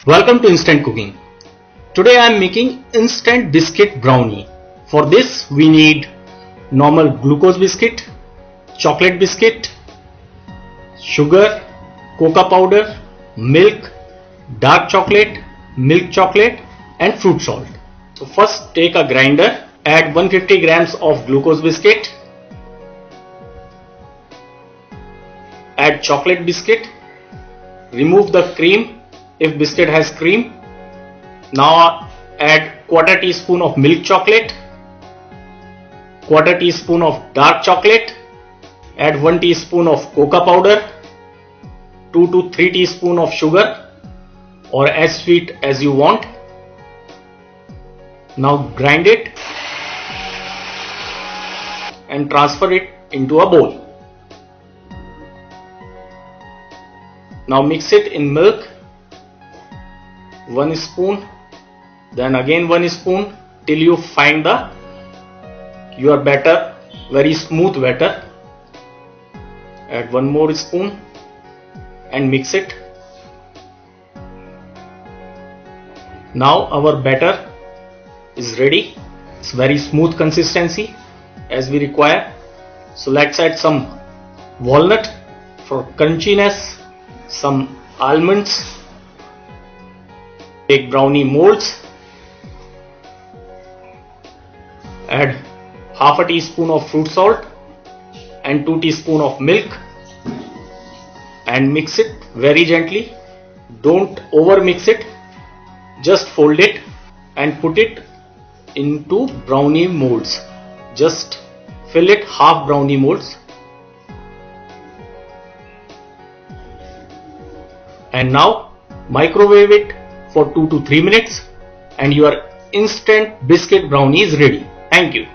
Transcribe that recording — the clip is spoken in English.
Welcome to Instant Cooking. Today I am making instant biscuit brownie. For this we need normal glucose biscuit, chocolate biscuit, sugar, cocoa powder, milk, dark chocolate, milk chocolate and fruit salt. So first take a grinder, add 150 grams of glucose biscuit, add chocolate biscuit, remove the cream if biscuit has cream. Now add quarter teaspoon of milk chocolate, quarter teaspoon of dark chocolate, add 1 teaspoon of cocoa powder, 2 to 3 teaspoon of sugar or as sweet as you want. Now grind it and transfer it into a bowl. Now mix it in milk, 1 spoon, then again 1 spoon till you find your batter very smooth batter. Add 1 more spoon and mix it. Now our batter is ready. It's very smooth consistency as we require. So let's add some walnut for crunchiness, some almonds. Take brownie molds, add half a teaspoon of fruit salt and 2 teaspoon of milk and mix it very gently. Don't over mix it, just fold it and put it into brownie molds. Just fill it half brownie molds. And now microwave it for 2 to 3 minutes and your instant biscuit brownie is ready. Thank you.